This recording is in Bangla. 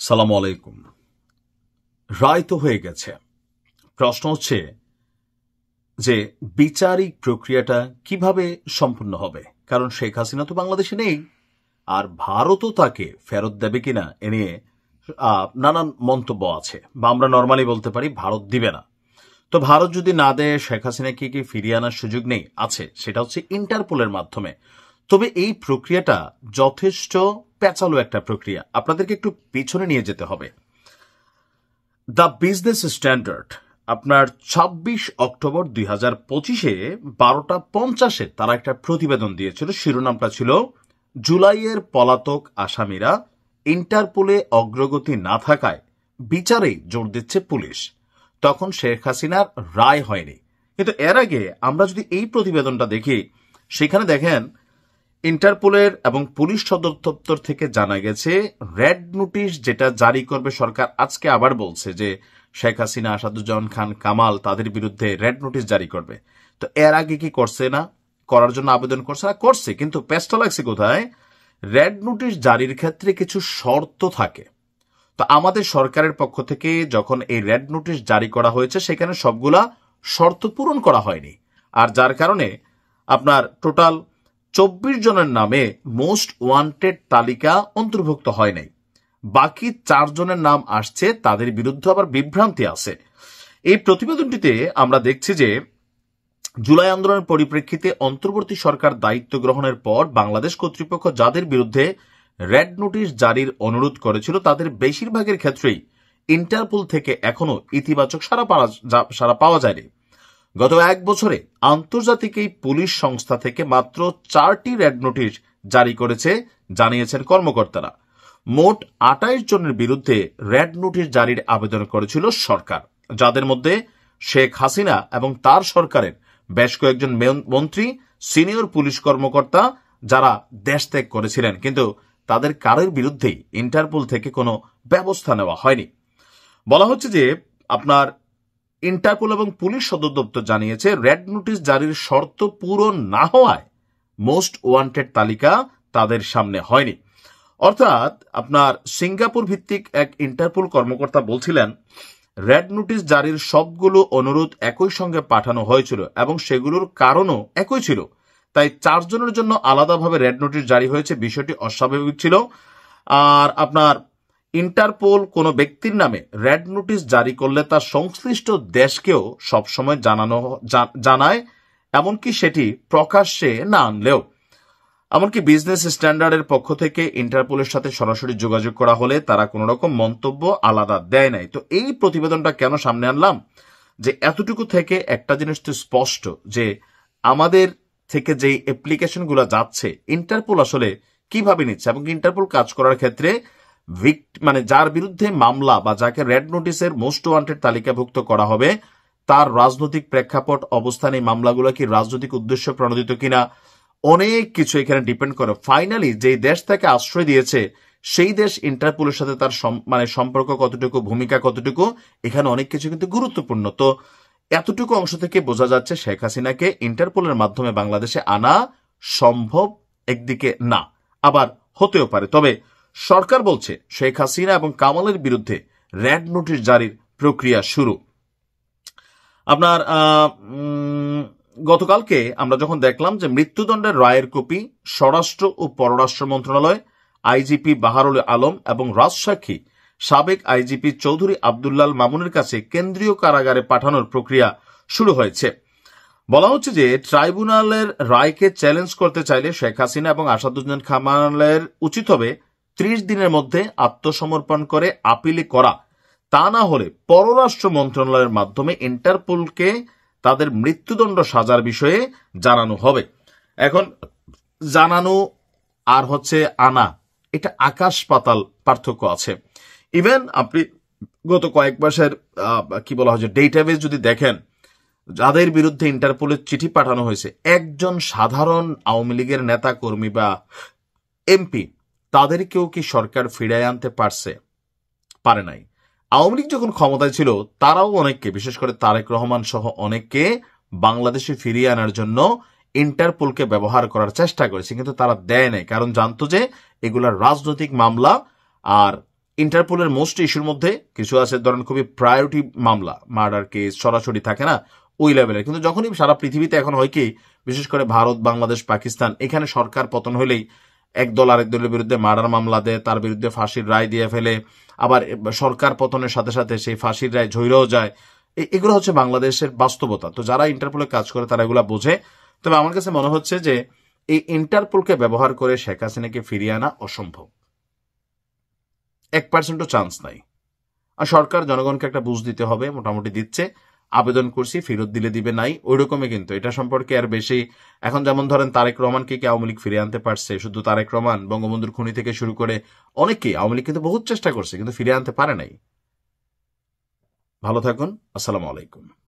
সালাম আলাইকুম। রায় তো হয়ে গেছে, প্রশ্ন হচ্ছে যে বিচারিক প্রক্রিয়াটা কিভাবে সম্পূর্ণ হবে, কারণ শেখ হাসিনা তো বাংলাদেশে নেই, আর ভারতও তাকে ফেরত দেবে কিনা এ নিয়ে নানান মন্তব্য আছে, বা আমরা নর্মালি বলতে পারি ভারত দিবে না। তো ভারত যদি না দেয়, শেখ হাসিনাকে কি ফিরিয়ে আনার সুযোগ নেই? আছে, সেটা হচ্ছে ইন্টারপোলের মাধ্যমে। তবে এই প্রক্রিয়াটা যথেষ্ট পেঁচালো একটা প্রক্রিয়া, আপনাদেরকে একটু পিছনে নিয়ে যেতে হবে। দ্য বিজনেস স্ট্যান্ডার্ড আপনার ২৬ অক্টোবর ২০২৫-এ ১২টা ৫০-এ তারা একটা প্রতিবেদন দিয়েছিল। শিরোনামটা ছিল জুলাইয়ের পলাতক আসামিরা, ইন্টারপোলে অগ্রগতি না থাকায় বিচারেই জোর দিচ্ছে পুলিশ। তখন শেখ হাসিনার রায় হয়নি, কিন্তু এর আগে আমরা যদি এই প্রতিবেদনটা দেখি, সেখানে দেখেন ইন্টারপোলের এবং পুলিশ সদর দপ্তর থেকে জানা গেছে রেড নোটিশ যেটা জারি করবে সরকার। আজকে আবার বলছে যে শেখ হাসিনা, আসাদুজ্জামান খান কামাল তাদের বিরুদ্ধে রেড নোটিশ জারি করবে। তো এর আগে কি করছে না? করার জন্য আবেদন করছে না? করছে, কিন্তু পেস্টা লাগছে কোথায়? রেড নোটিশ জারির ক্ষেত্রে কিছু শর্ত থাকে। তো আমাদের সরকারের পক্ষ থেকে যখন এই রেড নোটিশ জারি করা হয়েছে, সেখানে সবগুলা শর্ত পূরণ করা হয়নি, আর যার কারণে আপনার টোটাল ২৪ জনের নামে মোস্ট ওয়ান্টেড তালিকা অন্তর্ভুক্ত হয় নাই। বাকি ৪ জনের নাম আসছে, তাদের বিরুদ্ধে আবার বিভ্রান্তি আছে। এই প্রতিবেদনটিতে আমরা দেখছি যে জুলাই আন্দোলনের পরিপ্রেক্ষিতে অন্তর্বর্তী সরকার দায়িত্ব গ্রহণের পর বাংলাদেশ কর্তৃপক্ষ যাদের বিরুদ্ধে রেড নোটিশ জারির অনুরোধ করেছিল, তাদের বেশিরভাগের ক্ষেত্রেই ইন্টারপোল থেকে এখনো ইতিবাচক সাড়া পাওয়া যায়নি। গত ১ বছরে আন্তর্জাতিক এই পুলিশ সংস্থা থেকে মাত্র ৪টি রেড নোটিশ জারি করেছে, জানিয়েছেন কর্মকর্তারা। মোট ২৮ জনের বিরুদ্ধে রেড নোটিশ জারির আবেদন করেছিল সরকার, যাদের মধ্যে শেখ হাসিনা এবং তার সরকারের বেশ কয়েকজন মন্ত্রী, সিনিয়র পুলিশ কর্মকর্তা যারা দেশ ত্যাগ করেছিলেন, কিন্তু তাদের কারোর বিরুদ্ধেই ইন্টারপোল থেকে কোনো ব্যবস্থা নেওয়া হয়নি। বলা হচ্ছে যে আপনার ইন্টারপোল এবং পুলিশ সদর দপ্তর জানিয়েছে রেড নোটিশ জারির শর্ত পূরণ না হওয়ায় মোস্ট ওয়ান্টেড তালিকা তাদের সামনে হয়নি। অর্থাৎ আপনার সিঙ্গাপুর ভিত্তিক এক ইন্টারপোল কর্মকর্তা বলছিলেন, রেড নোটিশ জারির সবগুলো অনুরোধ একই সঙ্গে পাঠানো হয়েছিল এবং সেগুলোর কারণও একই ছিল, তাই ৪ জনের জন্য আলাদাভাবে রেড নোটিশ জারি হয়েছে, বিষয়টি অস্বাভাবিক ছিল। আর আপনার ইন্টারপোল কোনো ব্যক্তির নামে রেড নোটিশ জারি করলে তার সংশ্লিষ্ট দেশকেও সবসময় জানায়, এমনকি সেটি প্রকাশ্যে না আনলেও। এমনকি বিজনেস স্ট্যান্ডার্ডের পক্ষ থেকে ইন্টারপোলের সাথে সরাসরি যোগাযোগ করা হলে তারা কোনো রকম মন্তব্য আলাদা দেয় নাই। তো এই প্রতিবেদনটা কেন সামনে আনলাম, যে এতটুকু থেকে একটা জিনিস তো স্পষ্ট, যে আমাদের থেকে যে অ্যাপ্লিকেশনগুলো যাচ্ছে ইন্টারপোল আসলে কিভাবে নিচ্ছে, এবং ইন্টারপোল কাজ করার ক্ষেত্রে মানে যার বিরুদ্ধে মামলা বা যাকে রেড নোটিসের মোস্ট ওয়ান্টেড তালিকাভুক্ত করা হবে, তার রাজনৈতিক প্রেক্ষাপট, অবস্থান, এই মামলাগুলো কি রাজনৈতিক উদ্দেশ্য প্রণোদিত কিনা, অনেক কিছু এখানে ডিপেন্ড করে। ফাইনালি যে দেশ তাকে আশ্রয় দিয়েছে, সেই দেশ ইন্টারপোলের সাথে তার সম্পর্ক কতটুকু, ভূমিকা কতটুকু, এখানে অনেক কিছু কিন্তু গুরুত্বপূর্ণ। তো এতটুকু অংশ থেকে বোঝা যাচ্ছে শেখ হাসিনাকে ইন্টারপোলের মাধ্যমে বাংলাদেশে আনা সম্ভব একদিকে না, আবার হতেও পারে। তবে সরকার বলছে শেখ হাসিনা এবং কামালের বিরুদ্ধে রেড নোটিশ জারির প্রক্রিয়া শুরু। আপনার গতকালকে আমরা যখন দেখলাম যে মৃত্যুদণ্ডের রায়ের কপি স্বরাষ্ট্র ও পররাষ্ট্র মন্ত্রণালয়, আইজিপি বাহারুল আলম এবং রাজসাক্ষী সাবেক আইজিপি চৌধুরী আব্দুল্লাল মামুনের কাছে কেন্দ্রীয় কারাগারে পাঠানোর প্রক্রিয়া শুরু হয়েছে। বলা হচ্ছে যে ট্রাইব্যুনালের রায়কে চ্যালেঞ্জ করতে চাইলে শেখ হাসিনা এবং আসাদুজ্জামান কামালের উচিত হবে ৩০ দিনের মধ্যে আত্মসমর্পণ করে আপিল করা, তা না হলে পররাষ্ট্র মন্ত্রণালয়ের মাধ্যমে ইন্টারপোলকে তাদের মৃত্যুদণ্ড সাজার বিষয়ে জানানো হবে। এখন জানানো আর হচ্ছে আনা, এটা আকাশ পাতাল পার্থক্য আছে। ইভেন আপনি গত কয়েক মাসের কি বলা হয় যে ডেটাবেস যদি দেখেন, যাদের বিরুদ্ধে ইন্টারপোলের চিঠি পাঠানো হয়েছে, একজন সাধারণ আওয়ামী লীগের নেতা কর্মী বা এমপি, তাদেরকেও কি সরকার ফিরিয়ে আনতে পারে নাই। আওয়ামী লীগ যখন ক্ষমতায় ছিল, তারাও অনেককে, বিশেষ করে তারেক রহমান সহ অনেককে বাংলাদেশে ফিরিয়ে আনার জন্য ইন্টারপোলকে ব্যবহার করার চেষ্টা করেছে, কিন্তু তারা দেয় নাই, কারণ জানতো যে এগুলা রাজনৈতিক মামলা, আর ইন্টারপোলের মোস্ট ইস্যুর মধ্যে কিছু আছে, ধরেন খুবই প্রায়োরিটি মামলা, মার্ডার কেস সরাসরি থাকে না ওই লেভেলের, কিন্তু যখনই সারা পৃথিবীতে এখন হয় কি, বিশেষ করে ভারত, বাংলাদেশ, পাকিস্তান, এখানে সরকার পতন হলেই একদল আরেক দলের বিরুদ্ধে মার্ডার মামলা দেয়, তার বিরুদ্ধে ফাঁসির রায় দিয়ে ফেলে, আবার সরকার পতনের সাথে সাথে সেই ফাঁসির রায় ঝইরেও যায়। এগুলো হচ্ছে বাংলাদেশের বাস্তবতা। তো যারা ইন্টারপোলে কাজ করে তারা এগুলো বোঝে। তবে আমার কাছে মনে হচ্ছে যে এই ইন্টারপোলকে ব্যবহার করে শেখ হাসিনাকে ফিরিয়ে আনা অসম্ভব, 1%ও চান্স নাই। আর সরকার জনগণকে একটা বুঝ দিতে হবে, মোটামুটি দিচ্ছে, আবেদন করছি, ফেরত দিলে দিবে নাই ওই রকমই। কিন্তু এটা সম্পর্কে আর বেশি, এখন যেমন ধরেন তারেক রহমানকে কি আওয়ামী লীগ ফিরিয়ে আনতে পারছে? শুধু তারেক রহমান, বঙ্গবন্ধুর খুনি থেকে শুরু করে অনেকেই, আওয়ামী লীগ কিন্তু বহুত চেষ্টা করছে কিন্তু ফিরিয়ে আনতে পারে নাই। ভালো থাকুন, আসসালামু আলাইকুম।